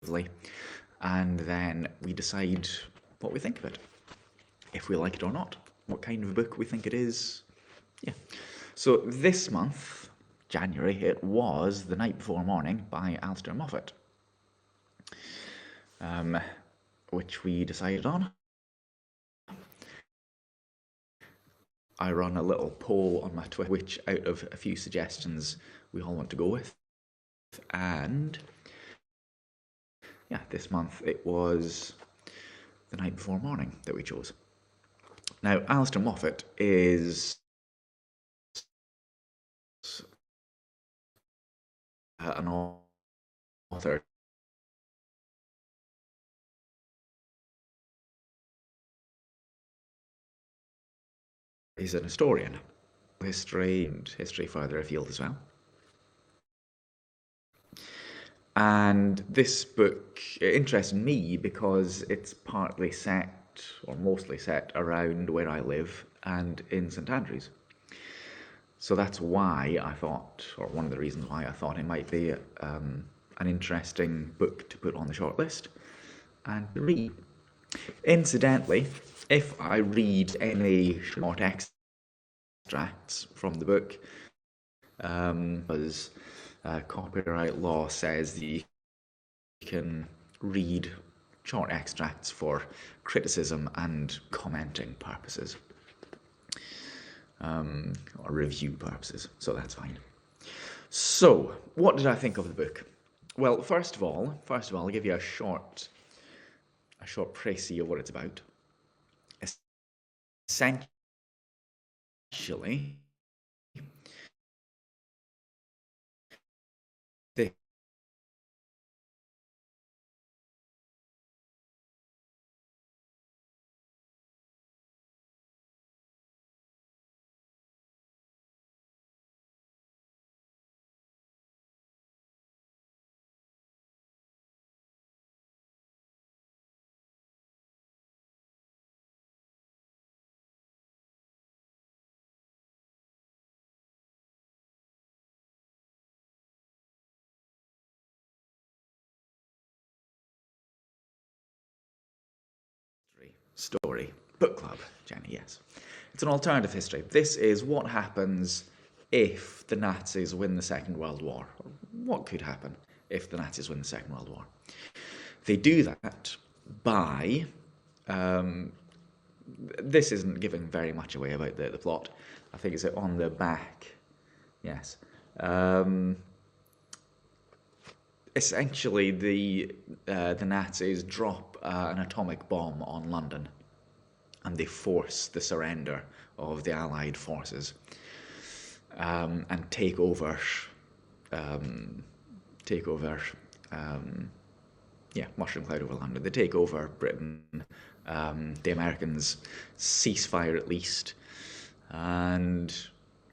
and then we decide what we think of it, if we like it or not, what kind of a book we think it is. Yeah. So this month, January, it was The Night Before Morning by Alistair Moffat, which we decided on. I run a little poll on my Twitter, which out of a few suggestions we all want to go with. And yeah, this month it was The Night Before Morning that we chose. Now, Alistair Moffat is an author he's an historian, history and history further afield as well. And this book interests me because it's partly set, or mostly set, around where I live and in St Andrews. So that's why I thought, or one of the reasons why I thought it might be an interesting book to put on the shortlist and to read. Incidentally, if I read any short extracts from the book, because copyright law says that you can read short extracts for criticism and commenting purposes, or review purposes, so that's fine. So, what did I think of the book? Well, first of all, I'll give you a short précis of what it's about. Essentially, this story. Book club, Jenny, yes. It's an alternative history. This is what happens if the Nazis win the Second World War. What could happen if the Nazis win the Second World War? They do that by... this isn't giving very much away about the plot. I think it's on the back. Yes. Essentially, the Nazis drop an atomic bomb on London, and they force the surrender of the Allied forces, and take over. Mushroom cloud over London. They take over Britain. The Americans cease fire at least, and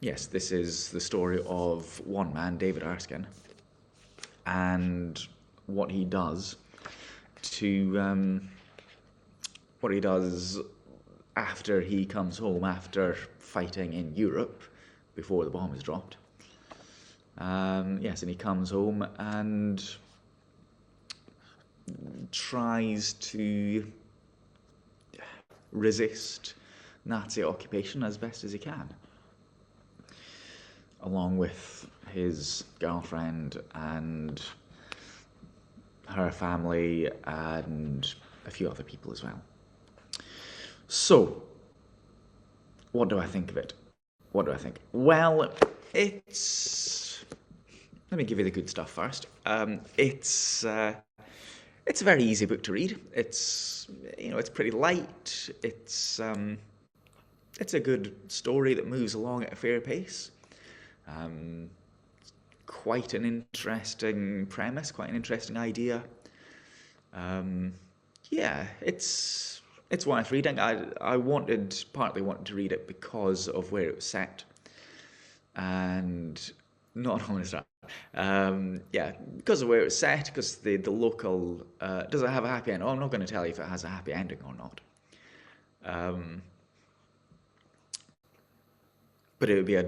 yes, this is the story of one man, David Erskine, and what he does after he comes home after fighting in Europe before the bomb is dropped. And he comes home and tries to resist Nazi occupation as best as he can, along with his girlfriend and her family and a few other people as well. So, what do I think of it? Well, let me give you the good stuff first. It's a very easy book to read. It's pretty light. It's a good story that moves along at a fair pace. Quite an interesting premise, quite an interesting idea. It's worth reading. I partly wanted to read it because of where it was set, and not only that. Because of where it was set, because the local does it have a happy end? Oh, I'm not going to tell you if it has a happy ending or not. But it would be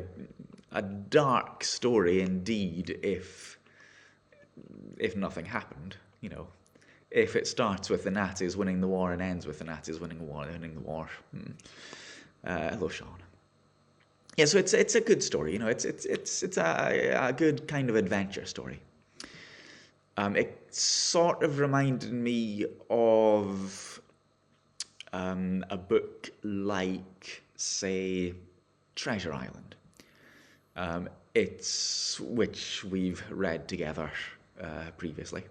a dark story indeed if nothing happened, if it starts with the Nazis winning the war and ends with the Nazis winning the war. Hello, Sean. Yeah, so it's a good story. It's a good kind of adventure story. It sort of reminded me of a book like, say, Treasure Island. It's which we've read together previously.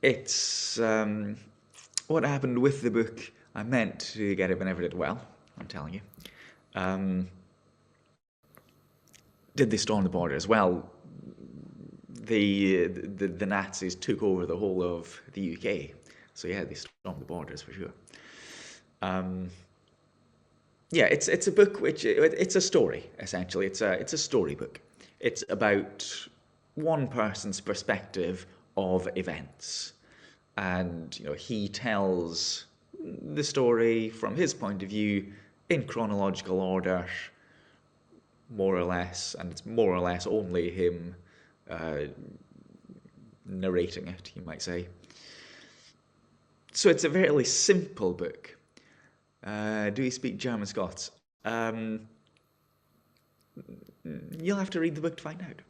It's what happened with the book. I meant to get it, but never did well. I'm telling you. Did they storm the borders? Well, the Nazis took over the whole of the UK, so yeah, they stormed the borders for sure. Yeah, it's a book which it's a story essentially. It's a storybook. It's about one person's perspective of events, and he tells the story from his point of view in chronological order, more or less, and it's more or less only him narrating it, you might say. So it's a fairly simple book. Do you speak German Scots? You'll have to read the book to find out.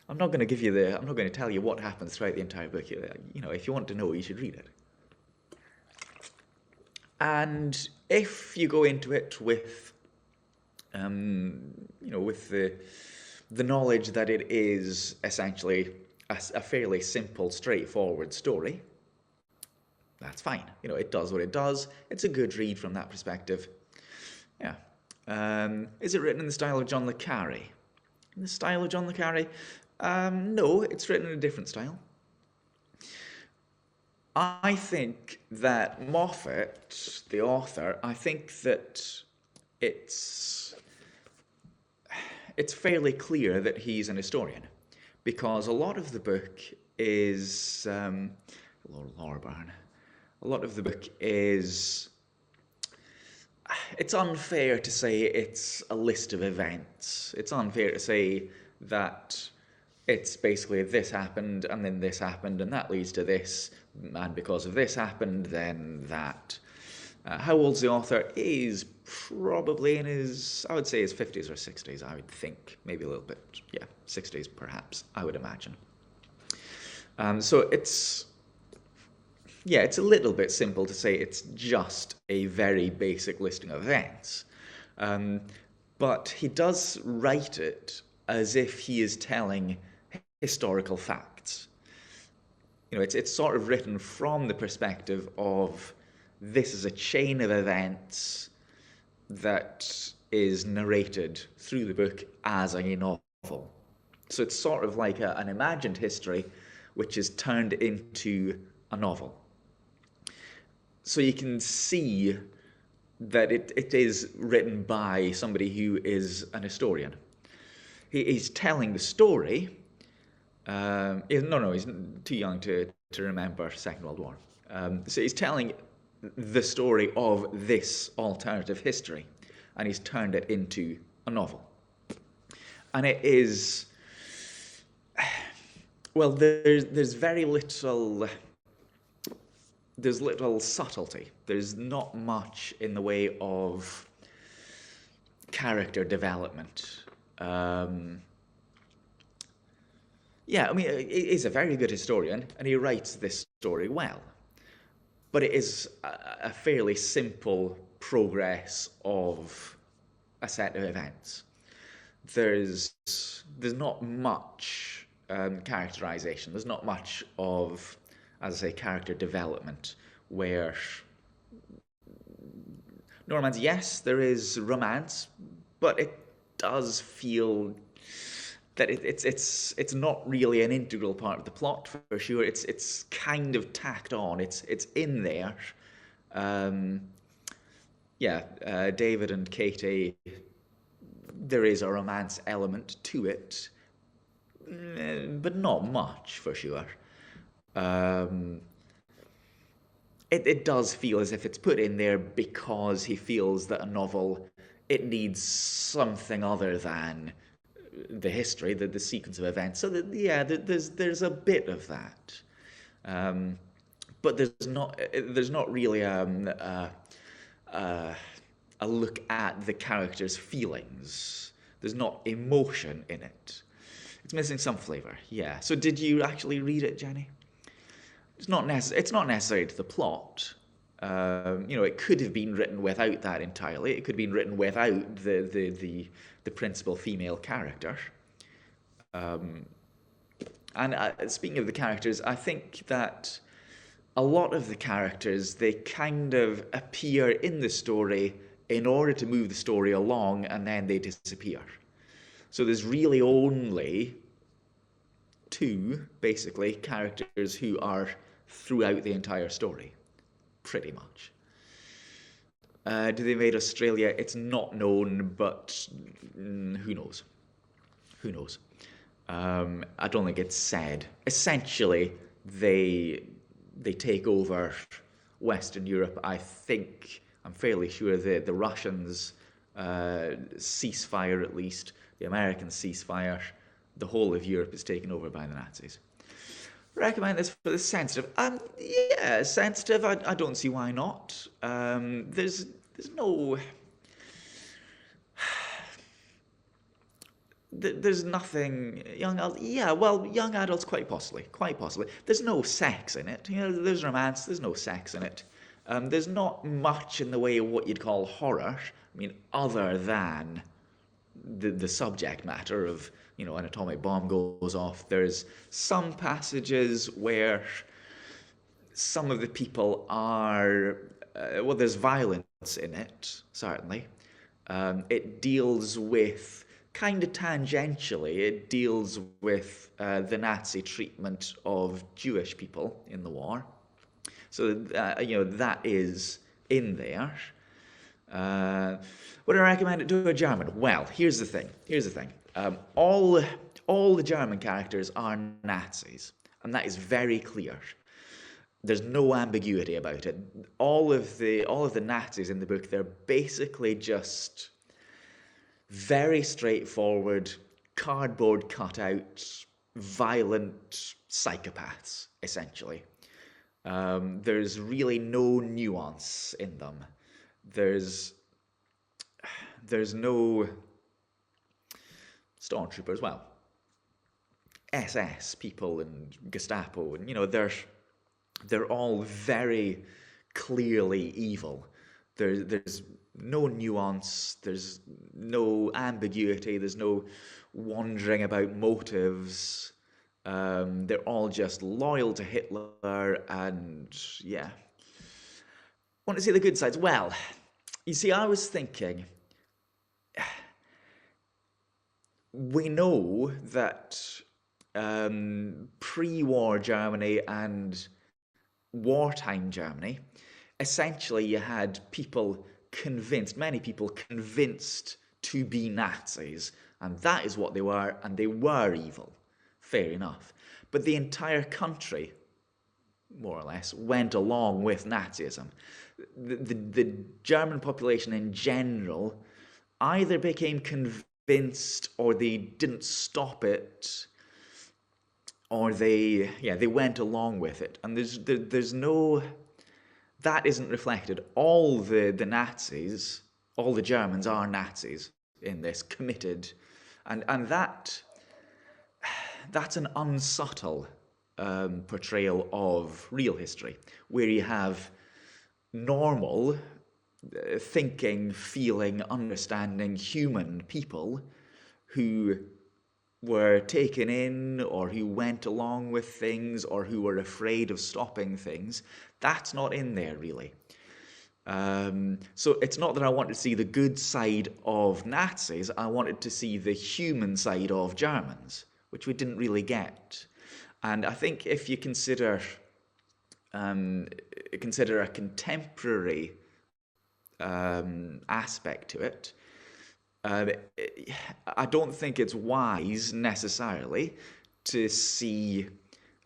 I'm not going to tell you what happens throughout the entire book. If you want to know, you should read it. And if you go into it with, with the knowledge that it is essentially a fairly simple, straightforward story, that's fine. It does what it does. It's a good read from that perspective. Yeah. Is it written in the style of John le Carré? In the style of John le Carré? No, it's written in a different style. I think that Moffat, the author, I think that it's fairly clear that he's an historian, because a lot of the book is Lorburn. A lot of the book is, it's unfair to say it's a list of events. It's unfair to say that it's basically this happened and then this happened and that leads to this, and because of this happened, then that. How old's the author? He's probably in his, I would say his 50s or 60s, I would think. Maybe a little bit, 60s perhaps, I would imagine. So it's a little bit simple to say it's just a very basic listing of events. But he does write it as if he is telling historical facts. It's sort of written from the perspective of, this is a chain of events that is narrated through the book as a novel. So it's sort of like an imagined history which is turned into a novel. So you can see that it is written by somebody who is an historian. He's telling the story. He's too young to remember Second World War. So he's telling the story of this alternative history, and he's turned it into a novel. And it is, well, there's very little. There's little subtlety. There's not much in the way of character development. He's a very good historian, and he writes this story well. But it is a fairly simple progress of a set of events. There's not much characterization. There's not much of, as I say, character development, where no romance. Yes, there is romance, but it does feel that it's not really an integral part of the plot for sure. It's kind of tacked on. It's in there. David and Katie, there is a romance element to it, but not much for sure. It does feel as if it's put in there because he feels that a novel, it needs something other than the history, the sequence of events. So there's a bit of that. But there's not really a look at the character's feelings. There's not emotion in it. It's missing some flavor. Yeah. So did you actually read it, Jenny? It's not necessary to the plot. It could have been written without that entirely. It could have been written without the principal female character. And speaking of the characters, I think that a lot of the characters, they kind of appear in the story in order to move the story along, and then they disappear. So there's really only two, basically, characters who are throughout the entire story, pretty much. Do they invade Australia? It's not known, but who knows? Who knows? I don't think it's said. Essentially, they take over Western Europe. I'm fairly sure the Russians ceasefire, at least. The Americans ceasefire. The whole of Europe is taken over by the Nazis. Recommend this for the sensitive. Yeah, sensitive. I don't see why not. There's no. There's nothing young. Yeah, well, young adults quite possibly. There's no sex in it. There's romance. There's no sex in it. There's not much in the way of what you'd call horror. I mean, other than the subject matter of an atomic bomb goes off. There's some passages where some of the people are there's violence in it, certainly. It deals with kind of tangentially. It deals with the Nazi treatment of Jewish people in the war. So that is in there. Would I recommend it to a German? Well, here's the thing. All the German characters are Nazis, and that is very clear. There's no ambiguity about it. All of the Nazis in the book, they're basically just very straightforward, cardboard cutout, violent psychopaths, essentially. There's really no nuance in them. There's no stormtroopers, well, SS people and Gestapo, and they're all very clearly evil. There's no nuance, there's no ambiguity, there's no wondering about motives. They're all just loyal to Hitler, and yeah. Want to see the good sides? Well, you see, I was thinking, we know that pre-war Germany and wartime Germany, essentially you had many people convinced to be Nazis, and that is what they were, and they were evil. Fair enough. But the entire country, more or less, went along with Nazism. The German population in general either became convinced, or they didn't stop it, or they went along with it. And there's no, that isn't reflected. All the Nazis, all the Germans are Nazis in this, committed, and that's an unsubtle portrayal of real history, where you have normal, thinking, feeling, understanding human people who were taken in, or who went along with things, or who were afraid of stopping things. That's not in there, really. So it's not that I wanted to see the good side of Nazis, I wanted to see the human side of Germans, which we didn't really get. And I think if you consider a contemporary aspect to it, I don't think it's wise necessarily to see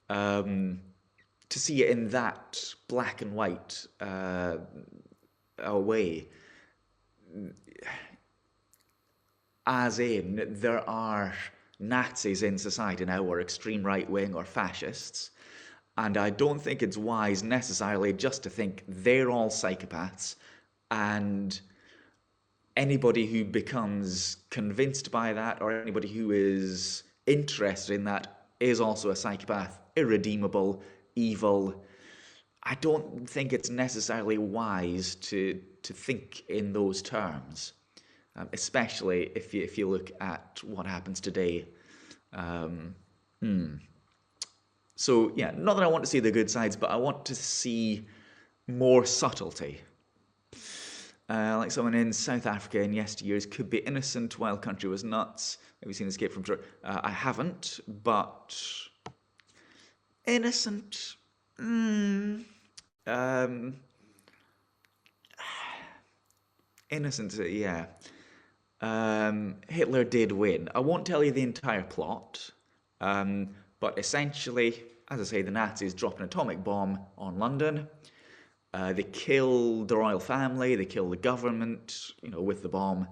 it in that black and white way. As in, there are Nazis in society now, or extreme right-wing or fascists, And I don't think it's wise necessarily just to think they're all psychopaths and anybody who becomes convinced by that or anybody who is interested in that is also a psychopath, irredeemable, evil. I don't think it's necessarily wise to think in those terms, especially if you look at what happens today. Um, so yeah, not that I want to see the good sides, but I want to see more subtlety. Like someone in South Africa in yesteryears could be innocent while country was nuts. Have you seen Escape from Shore? I haven't, but innocent. Um, innocent, yeah. Hitler did win. I won't tell you the entire plot, but essentially, as I say, the Nazis drop an atomic bomb on London. They kill the royal family, they kill the government, with the bomb,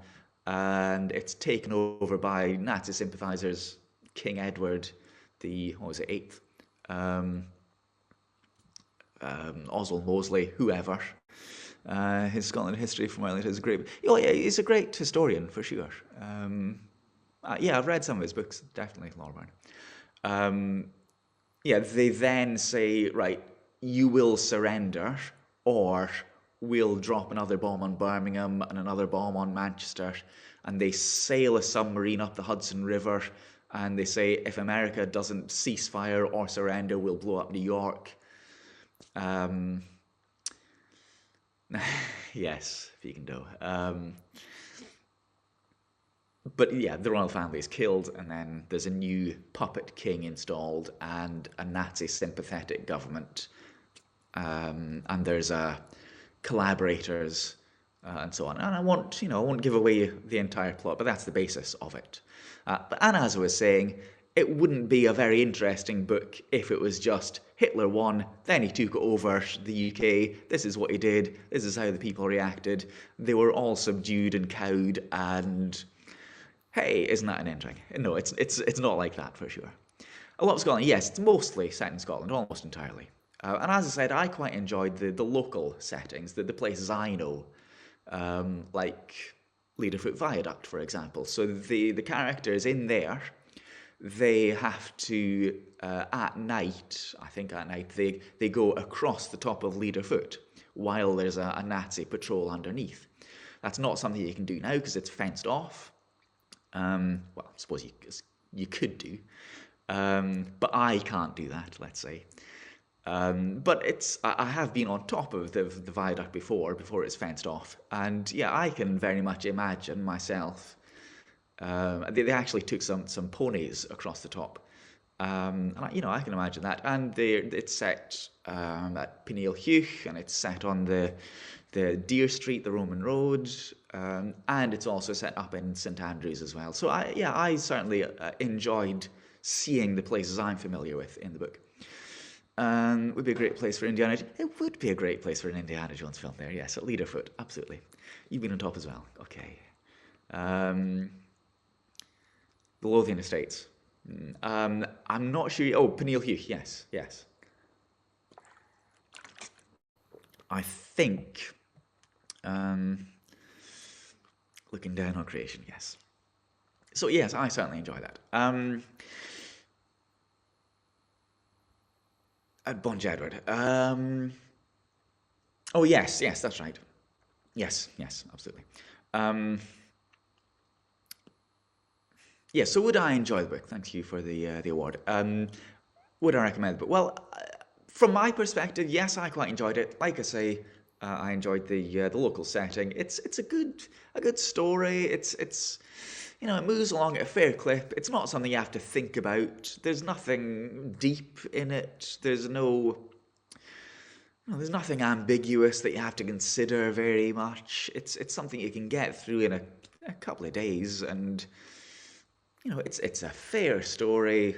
and it's taken over by Nazi sympathizers, King Edward, what was it, 8th, Oswald Mosley, whoever. His Scotland history from Ireland is great. Oh yeah, he's a great historian for sure. Yeah, I've read some of his books, definitely, Lord Byrne. Yeah, they then say, right, you will surrender, or we'll drop another bomb on Birmingham and another bomb on Manchester. And they sail a submarine up the Hudson River, and they say, if America doesn't cease fire or surrender, we'll blow up New York. Yes, if you can do. But yeah, the royal family is killed, and then there's a new puppet king installed, and a Nazi sympathetic government, and there's collaborators, and so on. And I won't give away the entire plot, but that's the basis of it. And as I was saying, it wouldn't be a very interesting book if it was just Hitler won, then he took over the UK, this is what he did, this is how the people reacted, they were all subdued and cowed, and hey, isn't that an ending? No, it's not like that for sure. A lot of Scotland, yes, it's mostly set in Scotland, almost entirely. And as I said, I quite enjoyed the local settings, the places I know, like Leaderfoot Viaduct, for example. So the characters in there, they have to, at night, I think at night, they go across the top of Leaderfoot while there's a Nazi patrol underneath. That's not something you can do now because it's fenced off. Well, I suppose you could do, but I can't do that, let's say. But I have been on top of the viaduct before it's fenced off, and yeah, I can very much imagine myself. They actually took some ponies across the top, and I can imagine that. And it's set at Peniel Hugh, and it's set on the Deer Street, the Roman road, and it's also set up in St Andrews as well. So I certainly enjoyed seeing the places I'm familiar with in the book. Would be a great place for Indiana. It would be a great place for an Indiana Jones film there, yes, at Leaderfoot, absolutely. You've been on top as well, okay. The Lothian Estates. I'm not sure. Oh, Peniel Hugh, yes. I think, looking down on creation, yes. So yes, I certainly enjoy that. At Bon Jedward. Oh yes, that's right. Yes, absolutely. Yeah, so would I enjoy the book? Thank you for the award. Would I recommend the book? Well, from my perspective, yes, I quite enjoyed it. Like I say, I enjoyed the local setting. It's a good story. It's it moves along at a fair clip. It's not something you have to think about. There's nothing deep in it. There's nothing ambiguous that you have to consider very much. It's something you can get through in a couple of days, and it's a fair story.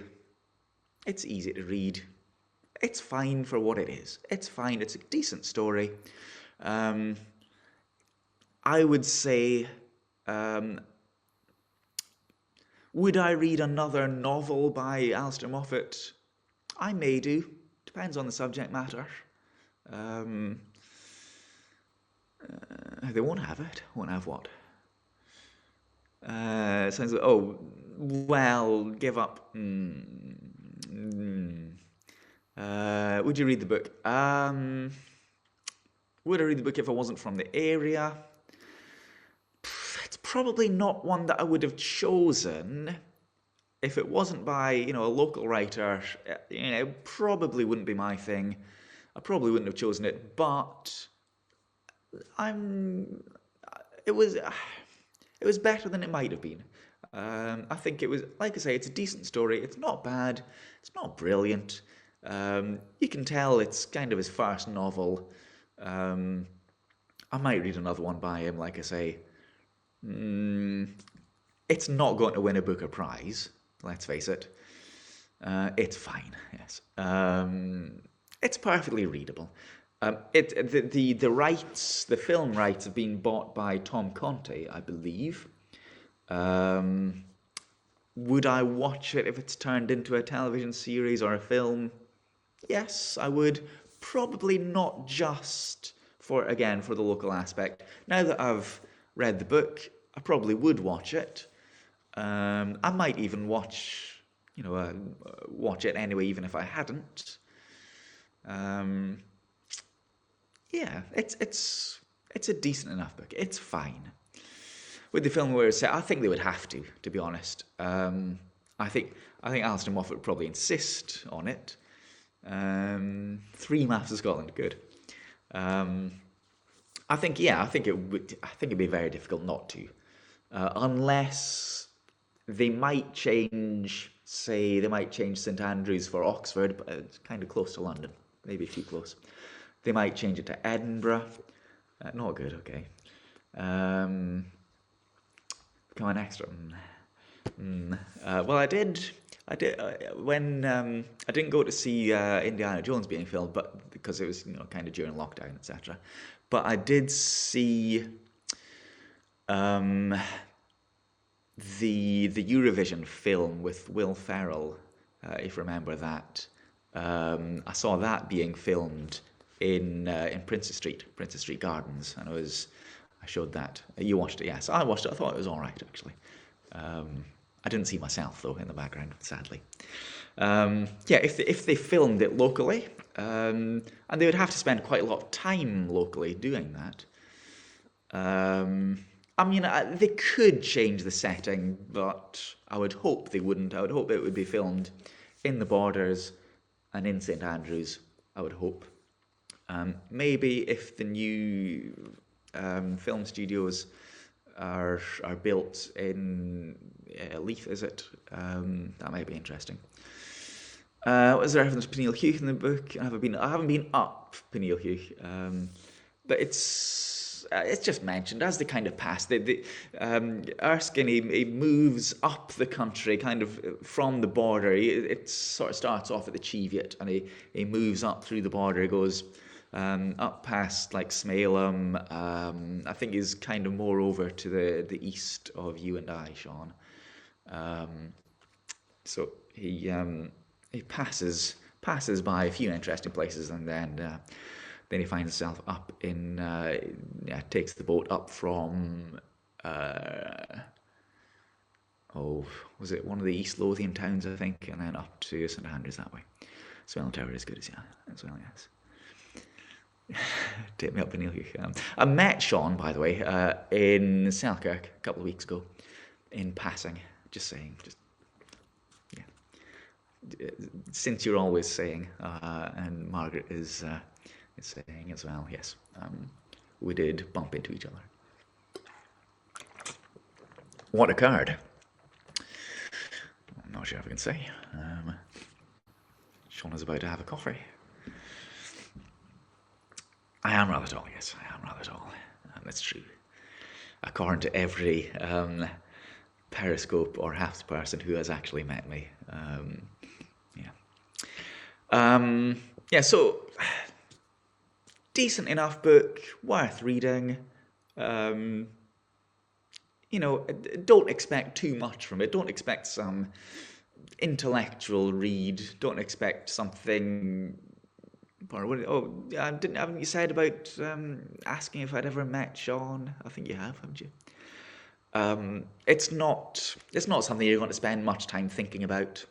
It's easy to read. It's fine for what it is. It's fine. It's a decent story. I would say, would I read another novel by Alistair Moffat? I may do, Depends on the subject matter. Um, they won't have it. Won't have what? Sounds like, oh, well, give up. Would you read the book? Would I read the book if I wasn't from the area? It's probably not one that I would have chosen if it wasn't by, a local writer. It probably wouldn't be my thing. I probably wouldn't have chosen it, but I'm. It was. It was better than it might have been. I think it was, like I say, it's a decent story. It's not bad. It's not brilliant. You can tell it's kind of his first novel. I might read another one by him, like I say. It's not going to win a Booker Prize, let's face it. It's fine, yes. It's perfectly readable. The film rights have been bought by Tom Conte, I believe. Would I watch it if it's turned into a television series or a film? Yes, I would. Probably not just for the local aspect. Now that I've read the book, I probably would watch it. I might even watch it anyway, even if I hadn't. Yeah, it's a decent enough book. It's fine. With the film where it's set, I think they would have to be honest. I think Alistair Moffat would probably insist on it. Three Maps of Scotland, good. I think it'd be very difficult not to, unless they might change. Say they might change St Andrews for Oxford, but it's kind of close to London, maybe too close. They might change it to Edinburgh. Not good. Okay. Become an extra. Well, I did. When I didn't go to see Indiana Jones being filmed, but because it was kind of during lockdown, etc. But I did see the Eurovision film with Will Ferrell, if you remember that. I saw that being filmed in Princess Street Gardens, and I showed that. You watched it, yes. I watched it. I thought it was all right, actually. I didn't see myself though in the background, sadly. If they filmed it locally, and they would have to spend quite a lot of time locally doing that. They could change the setting, but I would hope they wouldn't. I would hope it would be filmed in the Borders and in St Andrews. I would hope. Maybe if the new film studios are built in Leith, is it? That might be interesting. Was there reference to Peniel Hugh in the book? I haven't been up Peniel Hugh, but it's just mentioned as they kind of pass. Erskine he moves up the country, kind of from the border. It sort of starts off at the Cheviot, and he moves up through the border. He goes up past like Smailham. I think he's kind of more over to the east of you and I, Sean. So he passes by a few interesting places, and then he finds himself up in takes the boat up from was it one of the East Lothian towns, I think, and then up to St Andrews that way. Swelling Tower is good as as well, yes. Take me up Peniel Hugh. I met Sean, by the way, in Selkirk a couple of weeks ago, in passing. Just saying, since you're always saying, and Margaret is saying as well, yes, we did bump into each other. What occurred? I'm not sure if I can say. Sean is about to have a coffee. I am rather tall, yes, I am rather tall. That's true. According to every Periscope or Half person who has actually met me. So decent enough book, worth reading. Don't expect too much from it. Don't expect some intellectual read. Don't expect something Haven't you said about asking if I'd ever met Sean? I think you have, haven't you? It's not something you're going to spend much time thinking about.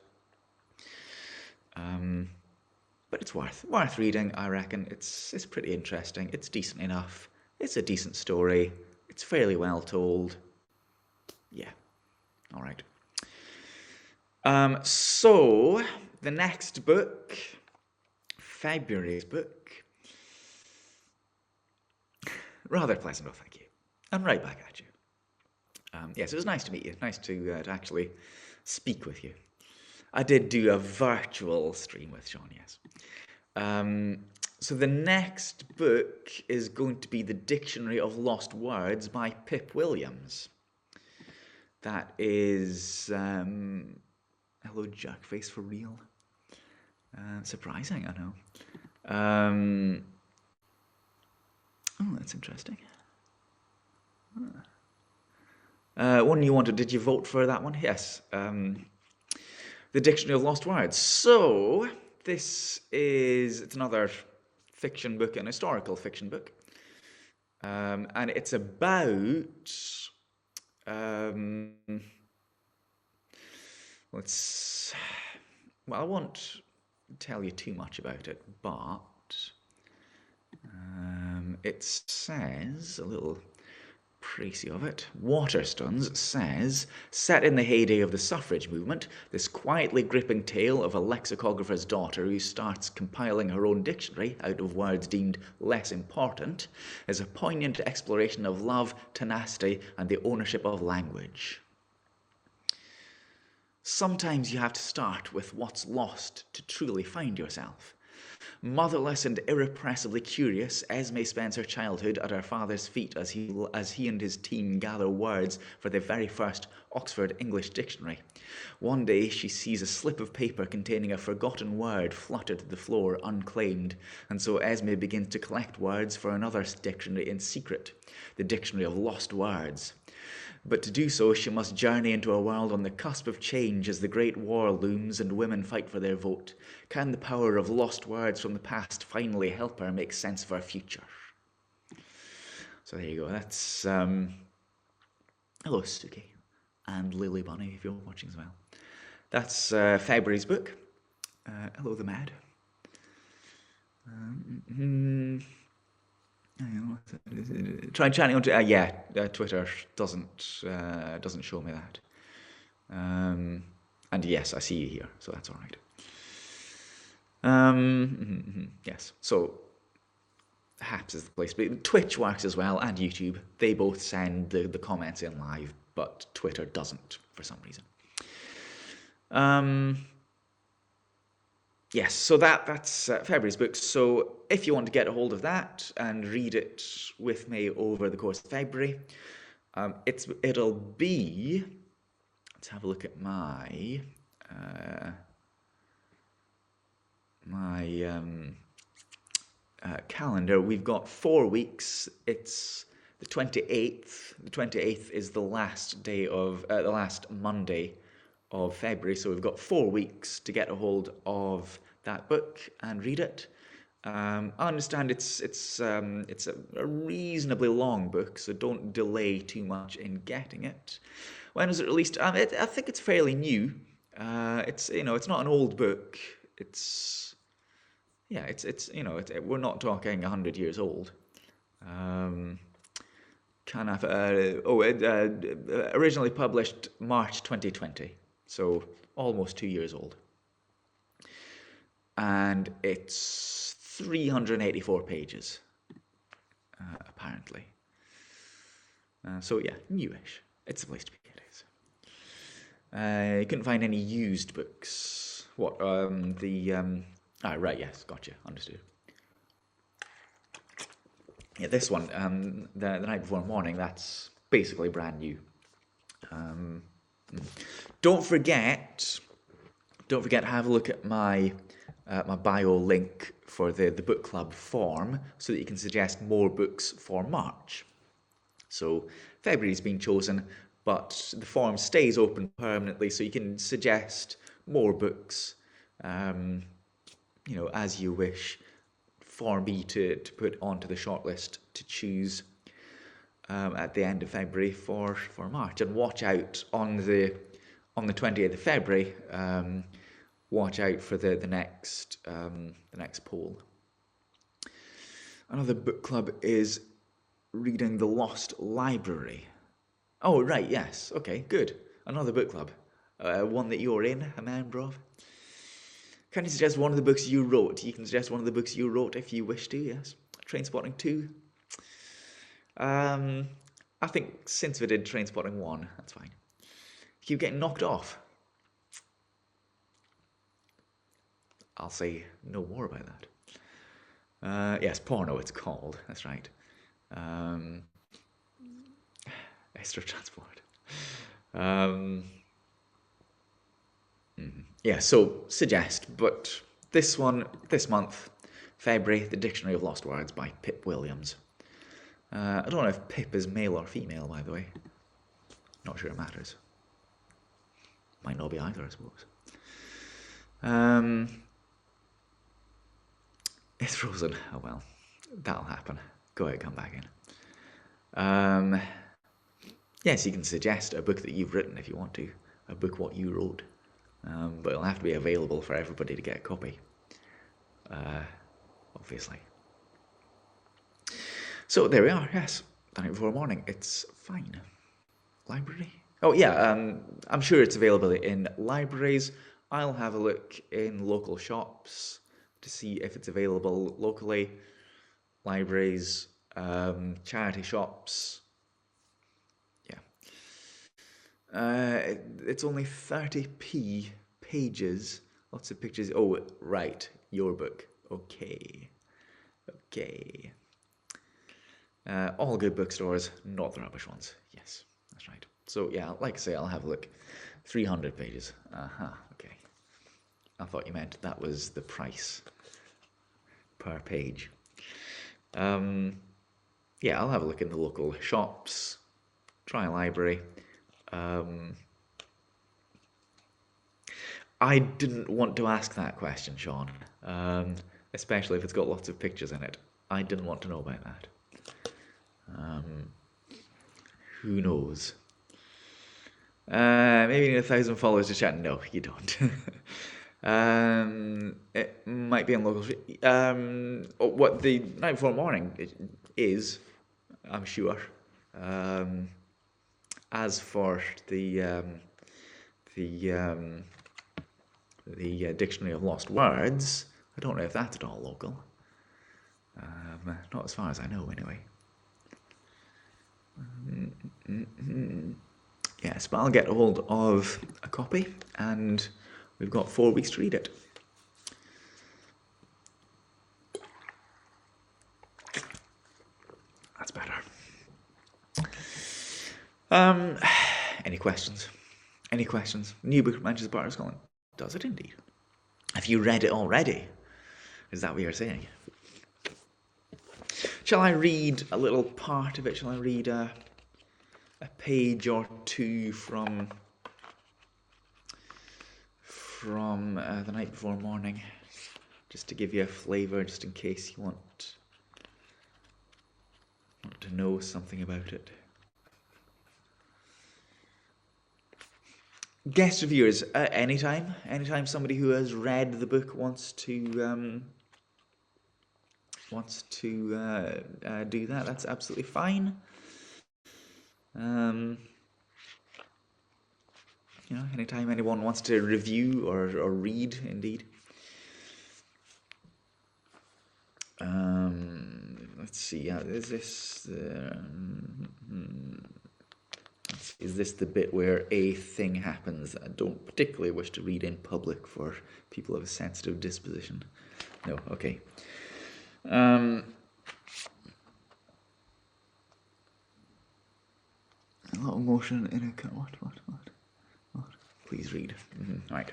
But it's worth reading, I reckon. It's pretty interesting. It's decent enough. It's a decent story. It's fairly well told. Yeah, all right. So the next book, February's book, rather pleasant, oh thank you, and right back at you. Yes, it was nice to meet you. Nice to actually speak with you. I did do a virtual stream with Sean, yes. So the next book is going to be The Dictionary of Lost Words by Pip Williams. That is, hello jerkface for real. Surprising, I know. Oh, that's interesting. One you wanted, did you vote for that one? Yes. The Dictionary of Lost Words. So, it's another fiction book, an historical fiction book. And it's about, I won't tell you too much about it, but it says, a little précis of it, Waterstones says, set in the heyday of the suffrage movement, this quietly gripping tale of a lexicographer's daughter who starts compiling her own dictionary out of words deemed less important is a poignant exploration of love, tenacity, and the ownership of language. Sometimes you have to start with what's lost to truly find yourself. Motherless and irrepressibly curious, Esme spends her childhood at her father's feet as he and his team gather words for their very first Oxford English Dictionary. One day she sees a slip of paper containing a forgotten word flutter to the floor unclaimed, and so Esme begins to collect words for another dictionary in secret, the Dictionary of Lost Words. But to do so, she must journey into a world on the cusp of change as the Great War looms and women fight for their vote. Can the power of lost words from the past finally help her make sense of her future? So there you go. That's hello, Suki, and Lily Bunny, if you're watching as well. That's February's book. Hello, the Mad. Try chatting on Twitter doesn't show me that. And yes, I see you here, so that's all right. Yes, so Haps is the place. But Twitch works as well, and YouTube. They both send the comments in live, but Twitter doesn't for some reason. Yes, so that's February's book. So if you want to get a hold of that and read it with me over the course of February, it'll be. Let's have a look at my calendar. We've got 4 weeks. It's the 28th. The 28th is the last day of the last Monday of February, so we've got 4 weeks to get a hold of that book and read it. I understand it's a reasonably long book, so don't delay too much in getting it. When was it released? I think it's fairly new. It's not an old book. We're not talking 100 years old. Originally published March 2020. So almost 2 years old. And it's 384 pages, apparently. So yeah, newish. It's the place to be, it is. You couldn't find any used books. What, right, yes, gotcha, understood. Yeah, this one, the night before morning, that's basically brand new. Don't forget to have a look at my bio link for the book club form so that you can suggest more books for March. So February's been chosen, but the form stays open permanently, so you can suggest more books, as you wish. for me to put onto the shortlist to choose at the end of February for March. And watch out on the 20th of February. Watch out for the next poll. Another book club is reading The Lost Library. Oh, right, yes. Okay, good. Another book club. One that you're in, a member of. Can you suggest one of the books you wrote? You can suggest one of the books you wrote if you wish to, yes. Trainspotting 2. I think since we did Trainspotting 1, that's fine. Keep getting knocked off. I'll say no more about that. Yes, porno it's called, that's right. Esther Transport. Yeah, so suggest, but this month, February, The Dictionary of Lost Words by Pip Williams. I don't know if Pip is male or female, by the way. Not sure it matters. Might not be either, I suppose. It's frozen. Oh well, that'll happen. Go ahead, come back in. Yes, you can suggest a book that you've written if you want to. A book what you wrote. But it'll have to be available for everybody to get a copy. Obviously. So there we are, yes. The night before morning. It's fine. Library? Oh yeah, I'm sure it's available in libraries. I'll have a look in local shops to see if it's available locally. Libraries, charity shops. Yeah. It's only 30p pages. Lots of pictures. Oh, right. Your book. Okay. All good bookstores, not the rubbish ones. Yes, that's right. So yeah, like I say, I'll have a look. 300 pages. Okay. I thought you meant that was the price per page. Yeah, I'll have a look in the local shops. Try a library. I didn't want to ask that question, Sean. Especially if it's got lots of pictures in it. I didn't want to know about that. Who knows? Maybe you need 1,000 followers to chat. No, you don't. It might be on local. What the night before morning is, I'm sure. As for the Dictionary of Lost Words, I don't know if that's at all local. Not as far as I know, anyway. Yes, but I'll get hold of a copy, and we've got 4 weeks to read it. That's better. Any questions? Any questions? New book mentions part of Scotland. Does it indeed? Have you read it already? Is that what you're saying? Shall I read a little part of it? Shall I read a page or two from the night before morning, just to give you a flavour, just in case you want to know something about it. Guest reviewers, anytime somebody who has read the book wants to do that, that's absolutely fine. Anytime anyone wants to review or read, indeed. Let's see. Is this the bit where a thing happens that I don't particularly wish to read in public for people of a sensitive disposition? No. Okay. A lot of motion in a what? Please read. Right.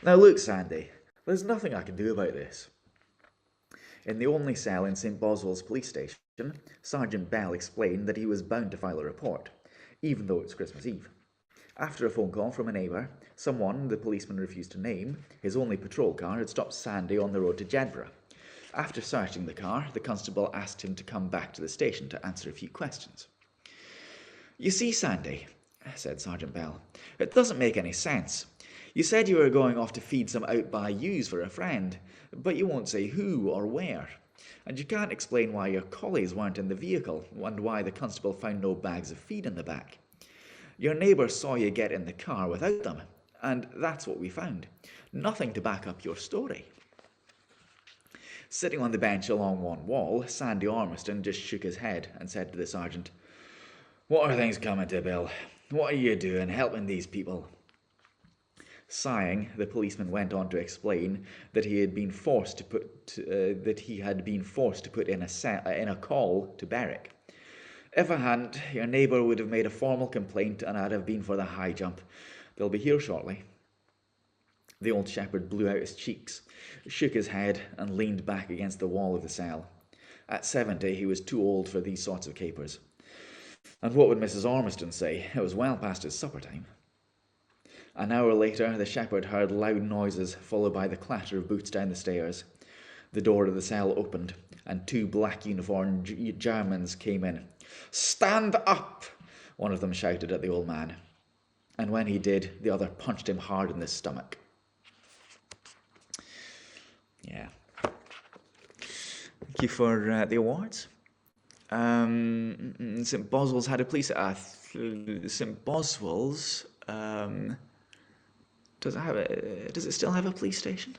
Now look, Sandy, there's nothing I can do about this. In the only cell in St. Boswell's police station, Sergeant Bell explained that he was bound to file a report, even though it's Christmas Eve. After a phone call from a neighbour, someone the policeman refused to name, his only patrol car had stopped Sandy on the road to Jedburgh. After searching the car, the constable asked him to come back to the station to answer a few questions. "You see, Sandy," said Sergeant Bell, "it doesn't make any sense. You said you were going off to feed some out-by ewes for a friend, but you won't say who or where. And you can't explain why your collies weren't in the vehicle and why the constable found no bags of feed in the back. Your neighbour saw you get in the car without them, and that's what we found. Nothing to back up your story." Sitting on the bench along one wall, Sandy Ormiston just shook his head and said to the sergeant, "What are things coming to, Bill? What are you doing, helping these people?" Sighing, the policeman went on to explain that he had been forced to put in a call to Berwick. "If I hadn't, your neighbour would have made a formal complaint and I'd have been for the high jump. They'll be here shortly." The old shepherd blew out his cheeks, shook his head, and leaned back against the wall of the cell. At 70, he was too old for these sorts of capers. And what would Mrs. Ormiston say? It was well past his supper time. An hour later, the shepherd heard loud noises, followed by the clatter of boots down the stairs. The door of the cell opened, and two black-uniformed Germans came in. "Stand up!" one of them shouted at the old man. And when he did, the other punched him hard in the stomach. Yeah. Thank you for the awards. St. Boswell's had a police... St. Boswell's... does it still have a police station?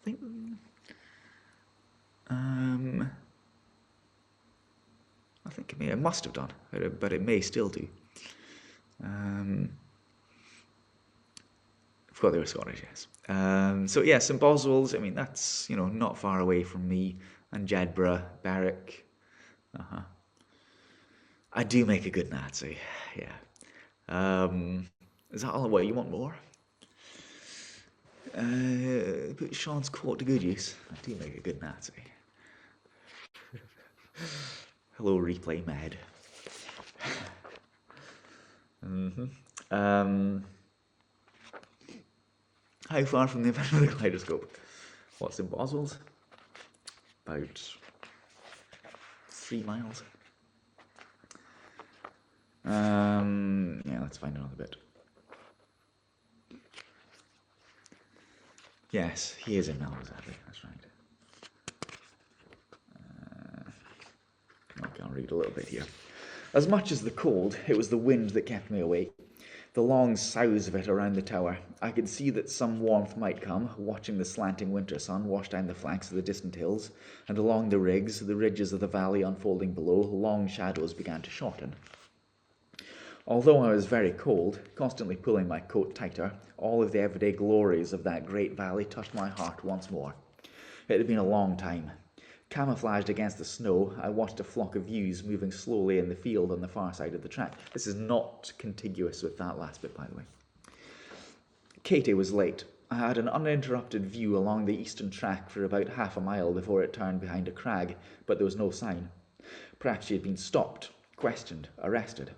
I think... I think it must have done, but it may still do. I forgot they were Scottish, yes. So yeah, St. Boswell's, I mean, that's, not far away from me, and Jedburgh, Berwick. I do make a good Nazi, yeah. Is that all? What, you want more? Put Sean's quote to good use. I do make a good Nazi. Hello, replay med. How far from the event of the kaleidoscope? What's in Boswell's? About 3 miles. Yeah, let's find another bit. Yes, he is in Melrose Abbey, that's right. Okay, I'll read a little bit here. As much as the cold, it was the wind that kept me awake. The long souse of it around the tower. I could see that some warmth might come, watching the slanting winter sun wash down the flanks of the distant hills, and along the ridges of the valley unfolding below, long shadows began to shorten. Although I was very cold, constantly pulling my coat tighter, all of the everyday glories of that great valley touched my heart once more. It had been a long time. Camouflaged against the snow, I watched a flock of ewes moving slowly in the field on the far side of the track. This is not contiguous with that last bit, by the way. Katie was late. I had an uninterrupted view along the eastern track for about half a mile before it turned behind a crag, but there was no sign. Perhaps she had been stopped, questioned, arrested.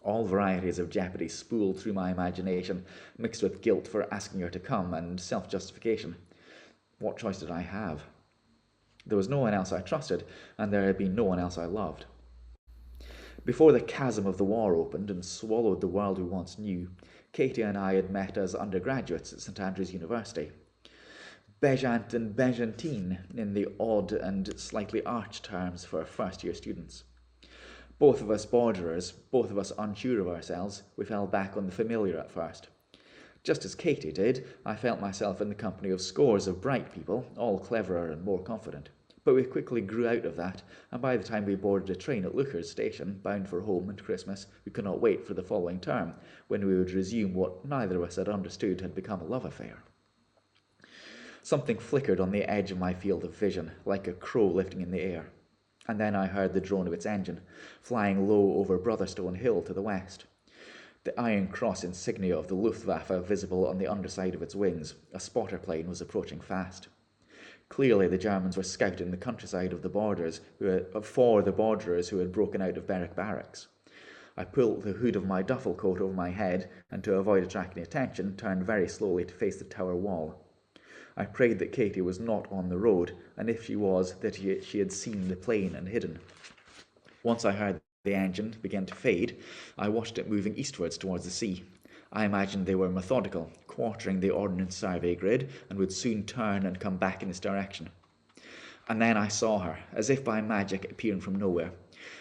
All varieties of jeopardy spooled through my imagination, mixed with guilt for asking her to come and self-justification. What choice did I have? There was no one else I trusted, and there had been no one else I loved. Before the chasm of the war opened and swallowed the world we once knew, Katie and I had met as undergraduates at St. Andrews University. Bejant and Bejantine in the odd and slightly arch terms for first-year students. Both of us borderers, both of us unsure of ourselves, we fell back on the familiar at first. Just as Katie did, I felt myself in the company of scores of bright people, all cleverer and more confident. But we quickly grew out of that, and by the time we boarded a train at Looker's station, bound for home and Christmas, we could not wait for the following term, when we would resume what neither of us had understood had become a love affair. Something flickered on the edge of my field of vision, like a crow lifting in the air. And then I heard the drone of its engine, flying low over Brotherstone Hill to the west. The Iron Cross insignia of the Luftwaffe visible on the underside of its wings, a spotter plane was approaching fast. Clearly the Germans were scouting the countryside of the borders for the borderers who had broken out of Berwick barracks. I pulled the hood of my duffel coat over my head and, to avoid attracting attention, turned very slowly to face the tower wall. I prayed that Katie was not on the road, and if she was, that she had seen the plane and hidden. Once I heard the engine begin to fade, I watched it moving eastwards towards the sea. I imagined they were methodical, quartering the ordnance survey grid, and would soon turn and come back in this direction. And then I saw her, as if by magic appearing from nowhere.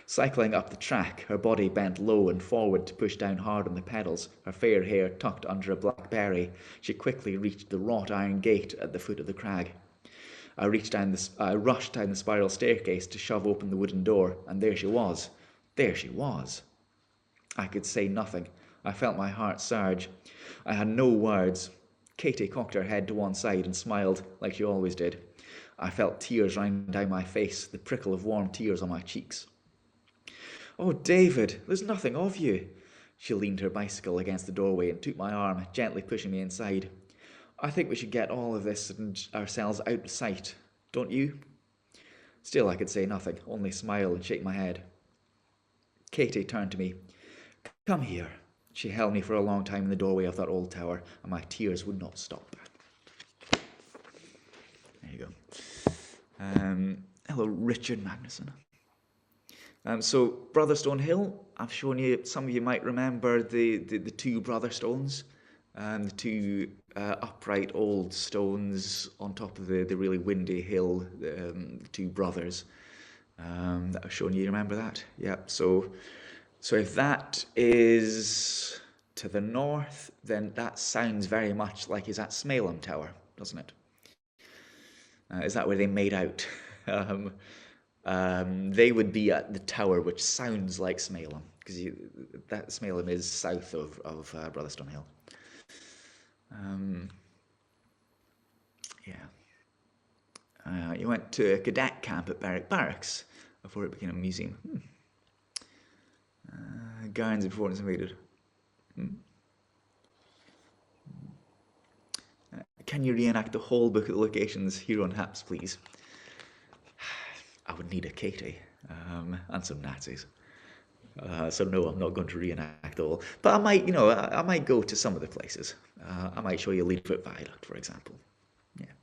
Cycling up the track, her body bent low and forward to push down hard on the pedals, her fair hair tucked under a black berry, she quickly reached the wrought iron gate at the foot of the crag. I rushed down the spiral staircase to shove open the wooden door, and there she was. There she was. I could say nothing. I felt my heart surge. I had no words. Katie cocked her head to one side and smiled, like she always did. I felt tears running down my face, the prickle of warm tears on my cheeks. "Oh, David, there's nothing of you." She leaned her bicycle against the doorway and took my arm, gently pushing me inside. "I think we should get all of this and ourselves out of sight, don't you?" Still I could say nothing, only smile and shake my head. Katie turned to me. "Come here." She held me for a long time in the doorway of that old tower, and my tears would not stop. There you go. Hello, Richard Magnuson. So, Brotherstone Hill, I've shown you, some of you might remember the two Brotherstones, the two upright old stones on top of the really windy hill, the two brothers that I've shown you. Remember that? Yeah, so if that is to the north, then that sounds very much like is that Smailham Tower, doesn't it? Is that where they made out? They would be at the tower, which sounds like Smailham, because that Smailham is south of Brotherstone Hill. You went to a cadet camp at Berwick Barracks before it became a museum. Guards before it was invaded. Can you reenact the whole book of the locations here on Haps, please? I would need a Katie and some Nazis. So no, I'm not going to reenact all. But I might go to some of the places. I might show you Leadfoot Viaduct, for example. Yeah.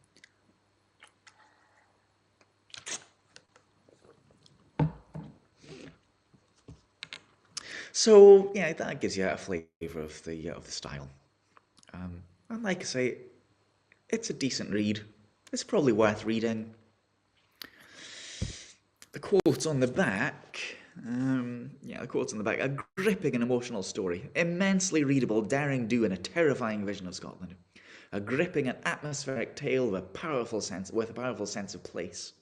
So yeah, that gives you a flavour of the style. And like I say, it's a decent read. It's probably worth reading. The quotes on the back, a gripping and emotional story, immensely readable, daring do, and a terrifying vision of Scotland. A gripping and atmospheric tale with a powerful sense of place.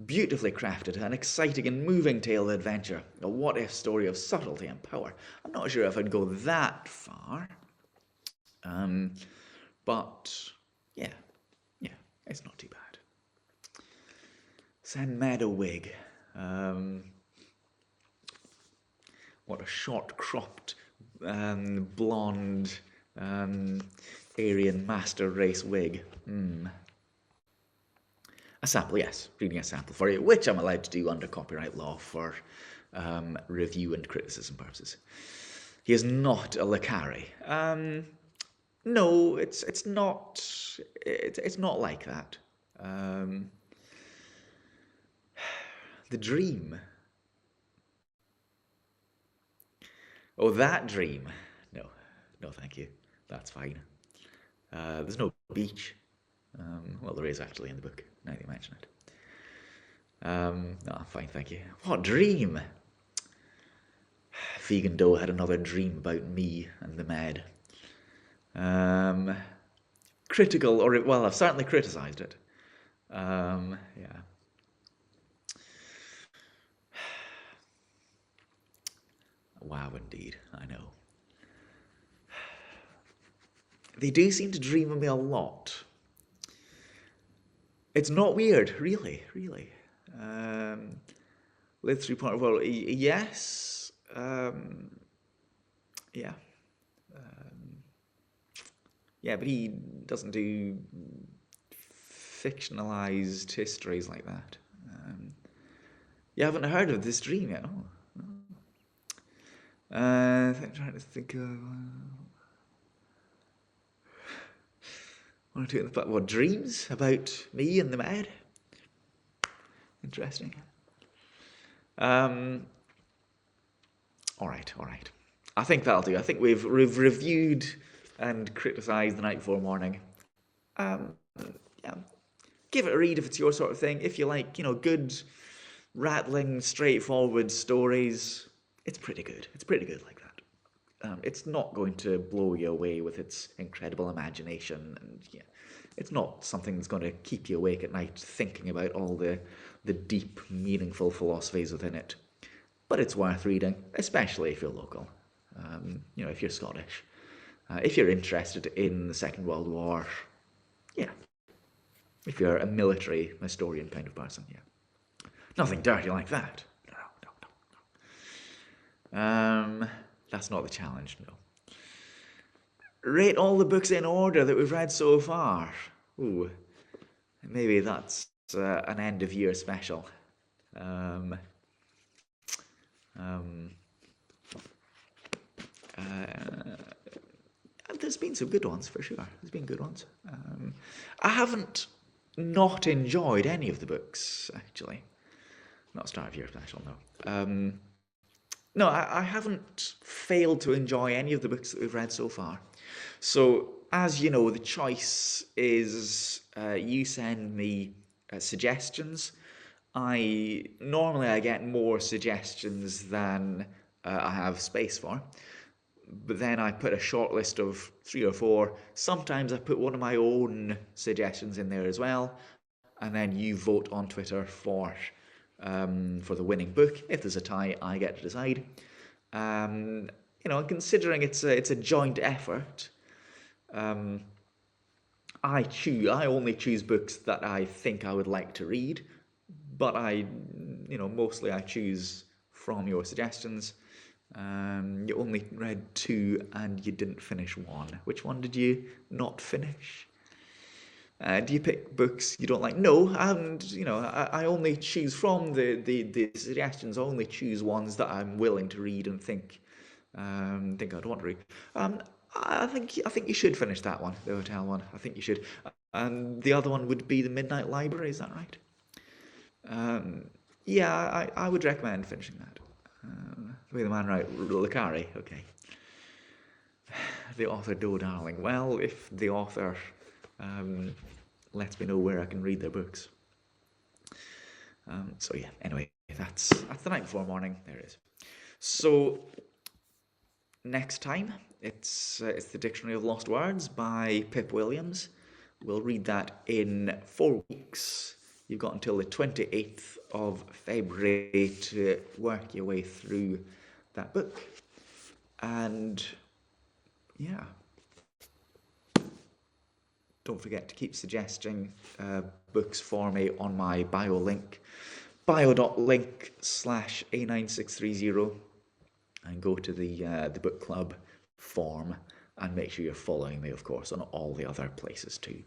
Beautifully crafted, an exciting and moving tale of adventure, a what-if story of subtlety and power. I'm not sure if I'd go that far, but yeah, it's not too bad. San Meadow wig. What a short-cropped, blonde, Aryan master race wig. A sample, yes. Reading a sample for you, which I'm allowed to do under copyright law for review and criticism purposes. He is not a Licari. No, it's not. It's not like that. The dream. Oh, that dream. No, thank you. That's fine. There's no beach. Well, there is actually in the book, now that you mention it. No, fine, thank you. What dream? Vegan Doe had another dream about me and the med. Critical, I've certainly criticised it. Yeah. Wow, indeed, I know. They do seem to dream of me a lot. It's not weird, really. Live through part of the world, yes. Yeah. Yeah, but he doesn't do fictionalized histories like that. You haven't heard of this dream yet? Oh, no. I'm trying to think of... Want to talk about dreams about me and the med? Interesting. All right. I think that'll do. I think we've reviewed and criticised The Night Before Morning. Yeah, give it a read if it's your sort of thing. If you like, good, rattling, straightforward stories, it's pretty good. It's pretty good like that. It's not going to blow you away with its incredible imagination, and yeah, it's not something that's going to keep you awake at night thinking about all the deep, meaningful philosophies within it. But it's worth reading, especially if you're local. If you're Scottish, if you're interested in the Second World War, yeah. If you're a military historian kind of person, yeah. Nothing dirty like that. No. That's not the challenge, no. Rate all the books in order that we've read so far. Ooh, maybe that's an end of year special. There's been some good ones for sure. There's been good ones. I haven't not enjoyed any of the books actually. Not start of year special, no. No, I haven't failed to enjoy any of the books that we've read so far. So, as you know, the choice is you send me suggestions. Normally I get more suggestions than I have space for. But then I put a short list of 3 or 4. Sometimes I put one of my own suggestions in there as well, and then you vote on Twitter for the winning book. If there's a tie, I get to decide. Considering it's a joint effort, I only choose books that I think I would like to read, but mostly I choose from your suggestions. You only read 2 and you didn't finish 1. Which one did you not finish? Do you pick books you don't like? No, and I only choose from the suggestions. I only choose ones that I'm willing to read and think I'd want to read. I think you should finish that one, the hotel one. I think you should. And the other one would be the Midnight Library. Is that right? Yeah, I would recommend finishing that. The way the man wrote Lucari, okay. The author, Doe Darling. Well, if the author lets me know where I can read their books. So yeah, anyway, that's The Night Before Morning. There it is. So next time, it's the Dictionary of Lost Words by Pip Williams. We'll read that in 4 weeks. You've got until the 28th of February to work your way through that book. And yeah, don't forget to keep suggesting books for me on my bio link, bio.link/A9630, and go to the book club form and make sure you're following me, of course, on all the other places too.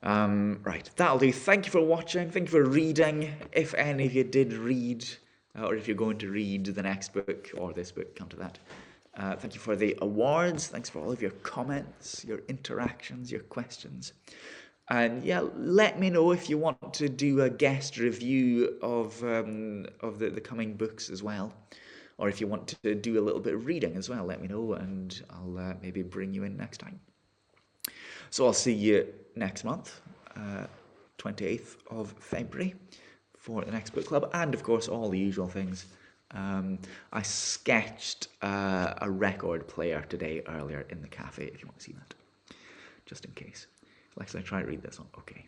Right, that'll do. Thank you for watching. Thank you for reading. If any of you did read, or if you're going to read the next book or this book, come to that. Thank you for the awards. Thanks for all of your comments, your interactions, your questions. And yeah, let me know if you want to do a guest review of the coming books as well. Or if you want to do a little bit of reading as well, let me know and I'll maybe bring you in next time. So I'll see you next month, 28th of February, for the next book club, and of course all the usual things. I sketched a record player today earlier in the cafe, if you want to see that, just in case. Let's try to read this one. Okay.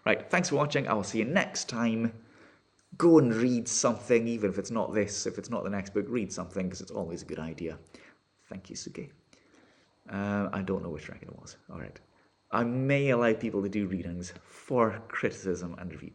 Right, thanks for watching. I will see you next time. Go and read something, even if it's not this, if it's not the next book, read something, because it's always a good idea. Thank you, Suki. I don't know which record it was. All right. I may allow people to do readings for criticism and review.